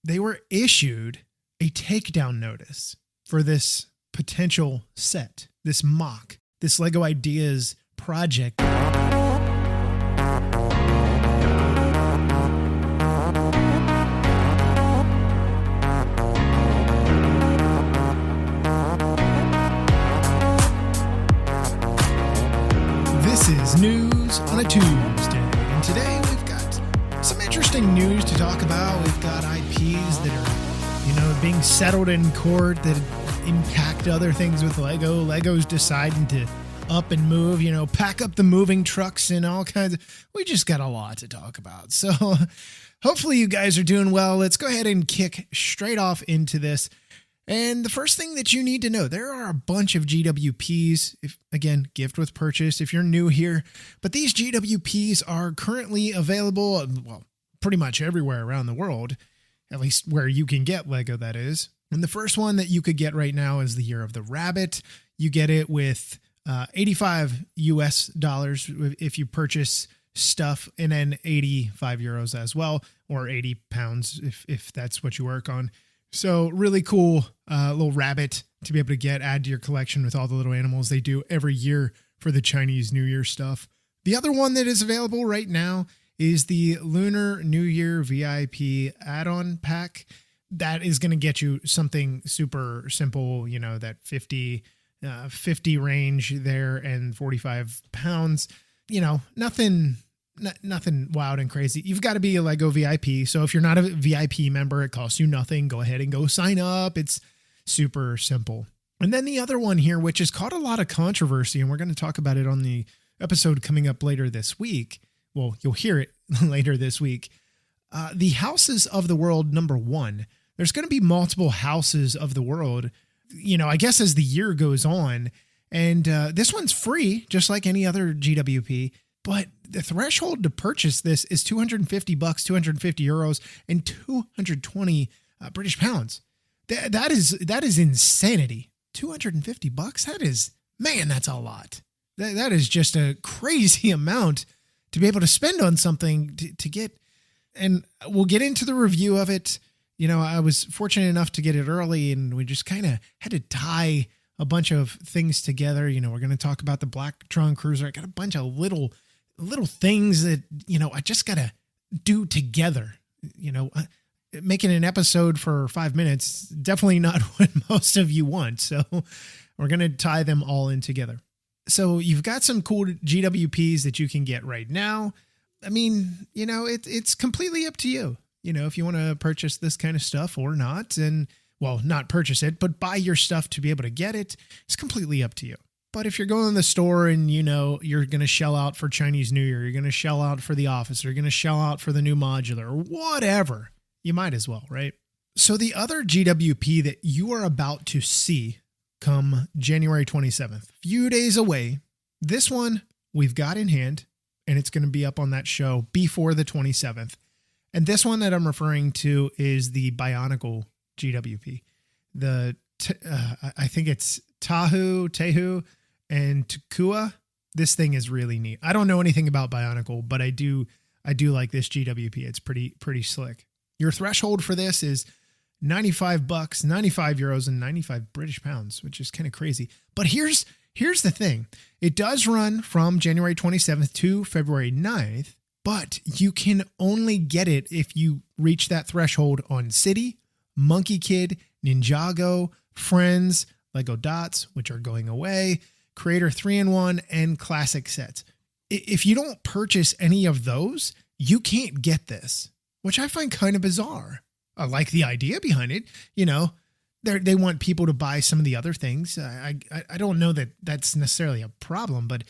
they were issued a takedown notice for this potential set, this mock, this Lego Ideas project. This is News on a Tuesday, and today we've got some interesting news to talk about. We've got IPs that are, being settled in court that impact other things with Lego. Lego's deciding to up and move, pack up the moving trucks and all kinds of, we just got a lot to talk about. So hopefully you guys are doing well. Let's go ahead and kick straight off into this. And the first thing that you need to know, there are a bunch of GWPs, again, gift with purchase if you're new here, but these GWPs are currently available, well, pretty much everywhere around the world, at least where you can get Lego, that is. And the first one that you could get right now is the Year of the Rabbit. You get it with $85 US if you purchase stuff, and then 85 euros as well, or 80 pounds if that's what you work on. So really cool little rabbit to be able to add to your collection with all the little animals they do every year for the Chinese New Year stuff. The other one that is available right now is the Lunar New Year VIP add-on pack. That is going to get you something super simple, that 50 range there and 45 pounds, nothing wild and crazy. You've got to be a Lego VIP. So if you're not a VIP member, it costs you nothing. Go ahead and go sign up. It's super simple. And then the other one here, which has caught a lot of controversy, and we're going to talk about it on the episode coming up later this week. Well, you'll hear it later this week. The Houses of the World #1. There's going to be multiple Houses of the World, I guess as the year goes on. And this one's free, just like any other GWP. But the threshold to purchase this is $250, 250 euros, and 220 British pounds. That is insanity. $250? That's a lot. That is just a crazy amount to be able to spend on something to get. And we'll get into the review of it. I was fortunate enough to get it early, and we just kind of had to tie a bunch of things together. We're going to talk about the Black Tron Cruiser. I got a bunch of little things that, I just got to do together. Making an episode for 5 minutes, definitely not what most of you want. So we're going to tie them all in together. So you've got some cool GWPs that you can get right now. I mean, it's completely up to you. If you want to purchase this kind of stuff or not, and well, not purchase it, but buy your stuff to be able to get it, it's completely up to you. But if you're going to the store and, you're going to shell out for Chinese New Year, you're going to shell out for the office, you're going to shell out for the new modular, or whatever, you might as well, right? So the other GWP that you are about to see come January 27th, few days away, this one we've got in hand, and it's going to be up on that show before the 27th. And this one that I'm referring to is the Bionicle GWP. I think it's Tehu, and Takua. This thing is really neat. I don't know anything about Bionicle, but I do like this GWP. It's pretty slick. Your threshold for this is $95, 95 euros, and 95 British pounds, which is kind of crazy. But here's the thing. It does run from January 27th to February 9th, but you can only get it if you reach that threshold on City, Monkey Kid, Ninjago, Friends, Lego Dots, which are going away, Creator 3-in-1, and Classic Sets. If you don't purchase any of those, you can't get this, which I find kind of bizarre. I like the idea behind it. They want people to buy some of the other things. I don't know that that's necessarily a problem, but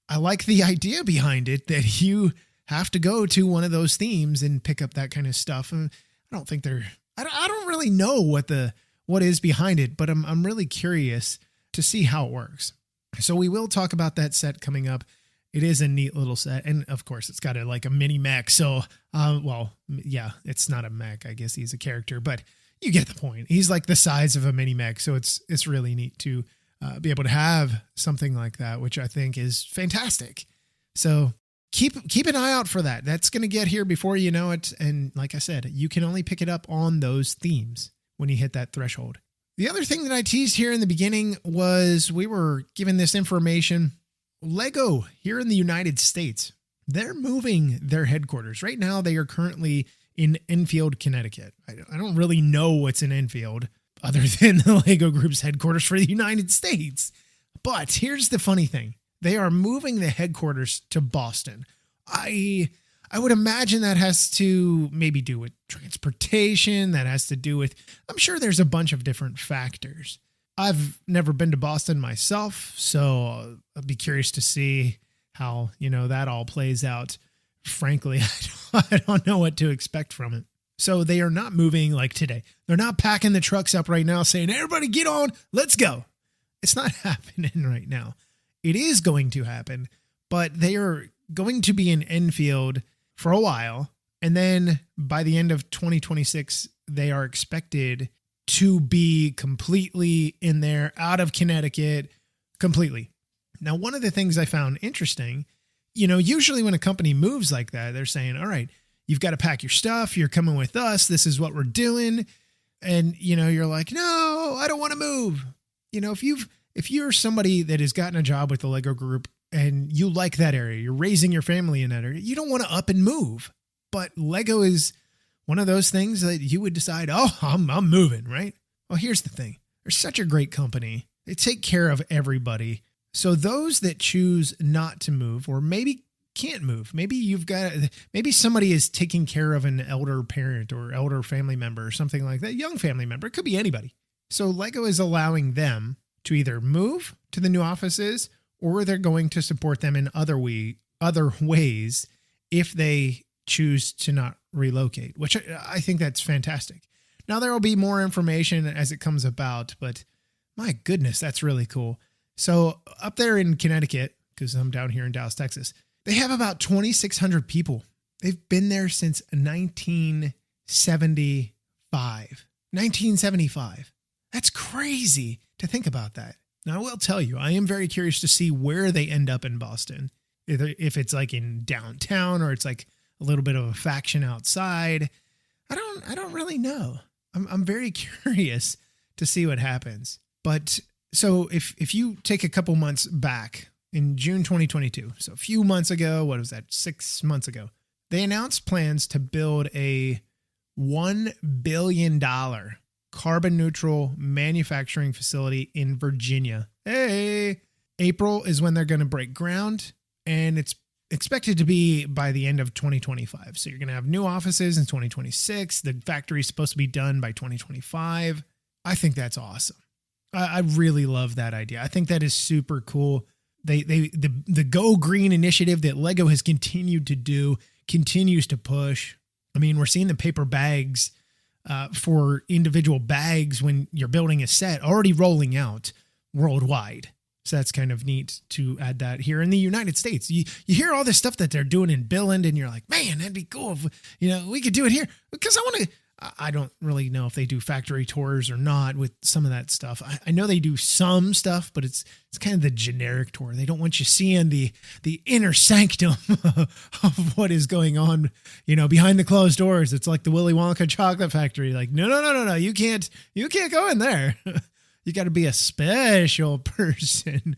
I like the idea behind it that you have to go to one of those themes and pick up that kind of stuff. And I don't think I don't really know what is behind it, but I'm really curious to see how it works. So we will talk about that set coming up. It is a neat little set. And of course it's got a mini mech. So, it's not a mech. I guess he's a character, but you get the point. He's like the size of a mini mech. So it's really neat to be able to have something like that, which I think is fantastic. So keep an eye out for that. That's going to get here before you know it. And like I said, you can only pick it up on those themes when you hit that threshold. The other thing that I teased here in the beginning was we were given this information. Lego here in the United States, they're moving their headquarters. Right now, they are currently in Enfield, Connecticut. I don't really know what's in Enfield other than the Lego Group's headquarters for the United States. But here's the funny thing. They are moving the headquarters to Boston. I would imagine that has to maybe do with transportation. That has to do with, I'm sure there's a bunch of different factors. I've never been to Boston myself, so I'd be curious to see how, that all plays out. Frankly, I don't know what to expect from it. So they are not moving like today. They're not packing the trucks up right now saying, everybody get on, let's go. It's not happening right now. It is going to happen, but they are going to be in Enfield for a while. And then by the end of 2026, they are expected to be completely in there, out of Connecticut, completely. Now, one of the things I found interesting, usually when a company moves like that, they're saying, all right, you've got to pack your stuff. You're coming with us. This is what we're doing. And, you're like, no, I don't want to move. If you're somebody that has gotten a job with the Lego Group and you like that area, you're raising your family in that area, you don't want to up and move. But Lego is one of those things that you would decide, oh, I'm moving, right? Well, here's the thing. They're such a great company. They take care of everybody. So those that choose not to move, or maybe can't move, maybe somebody is taking care of an elder parent or elder family member or something like that, young family member. It could be anybody. So Lego is allowing them to either move to the new offices, or they're going to support them in other ways if they choose to not relocate, which I think that's fantastic. Now, there will be more information as it comes about, but my goodness, that's really cool. So up there in Connecticut, because I'm down here in Dallas, Texas, they have about 2,600 people. They've been there since 1975. 1975. That's crazy to think about that. Now, I will tell you, I am very curious to see where they end up in Boston. If it's like in downtown or it's like a little bit of a faction outside. I don't really know. I'm very curious to see what happens. But so if you take a couple months back in June 2022, so a few months ago, what was that? 6 months ago, they announced plans to build a $1 billion carbon neutral manufacturing facility in Virginia. Hey, April is when they're going to break ground, and it's expected to be by the end of 2025. So you're going to have new offices in 2026. The factory is supposed to be done by 2025. I think that's awesome. I really love that idea. I think that is super cool. The Go Green initiative that Lego has continued to do continues to push. I mean, we're seeing the paper bags for individual bags when you're building a set already rolling out worldwide. So that's kind of neat to add that here in the United States. You hear all this stuff that they're doing in Billund, and you're like, man, that'd be cool if we could do it here. Because I don't really know if they do factory tours or not with some of that stuff. I know they do some stuff, but it's kind of the generic tour. They don't want you seeing the inner sanctum of what is going on, behind the closed doors. It's like the Willy Wonka chocolate factory. Like, no, you can't go in there. You got to be a special person.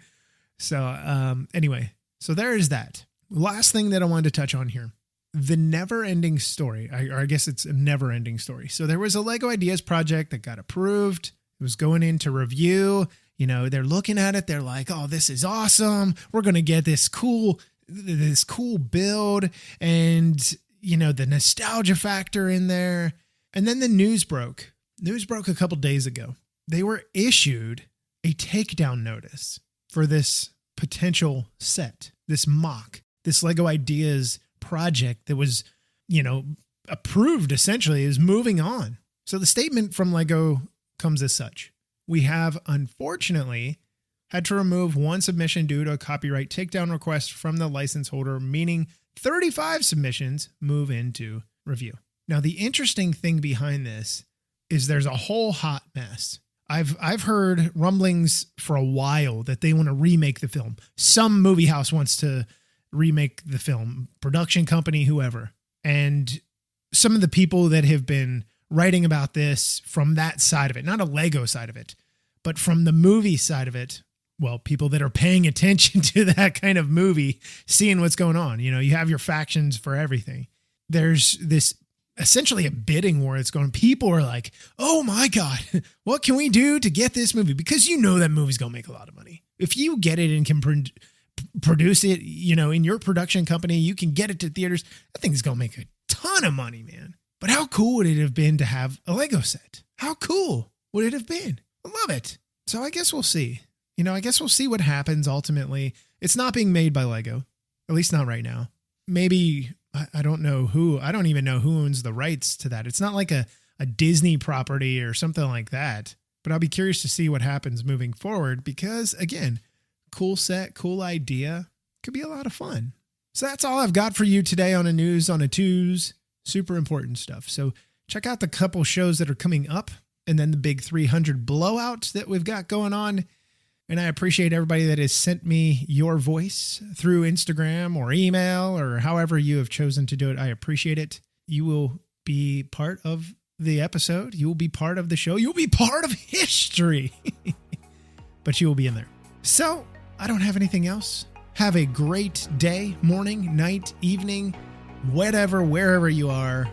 So anyway, so there is that. Last thing that I wanted to touch on here. The never-ending story, or I guess it's a never-ending story. So there was a Lego Ideas project that got approved. It was going into review. They're looking at it. They're like, oh, this is awesome. We're going to get this cool build and, the nostalgia factor in there. And then the news broke. News broke a couple days ago. They were issued a takedown notice for this potential set, this mock, this Lego Ideas project that was, approved essentially, is moving on. So the statement from Lego comes as such. We have unfortunately had to remove one submission due to a copyright takedown request from the license holder, meaning 35 submissions move into review. Now, the interesting thing behind this is there's a whole hot mess. I've heard rumblings for a while that they want to remake the film. Some movie house wants to remake the film, production company, whoever. And some of the people that have been writing about this from that side of it, not a Lego side of it, but from the movie side of it, well, people that are paying attention to that kind of movie, seeing what's going on. You know, you have your factions for everything. There's this essentially a bidding war that's going. People are like, oh my God, what can we do to get this movie? Because you know that movie's going to make a lot of money. If you get it and can produce it, you know, in your production company, you can get it to theaters. That thing's going to make a ton of money, man. But how cool would it have been to have a Lego set? How cool would it have been? I love it. So I guess we'll see. You know, I guess we'll see what happens ultimately. It's not being made by Lego, at least not right now. Maybe, I don't know who, I don't even know who owns the rights to that. It's not like a Disney property or something like that. But I'll be curious to see what happens moving forward because, again, cool set, cool idea. Could be a lot of fun. So that's all I've got for you today on On A Tues. Super important stuff. So check out the couple shows that are coming up and then the big 300 blowout that we've got going on. And I appreciate everybody that has sent me your voice through Instagram or email or however you have chosen to do it. I appreciate it. You will be part of the episode. You will be part of the show. You'll be part of history. But you will be in there. So I don't have anything else. Have a great day, morning, night, evening, whatever, wherever you are.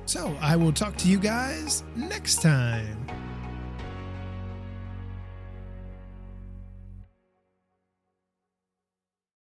So I will talk to you guys next time.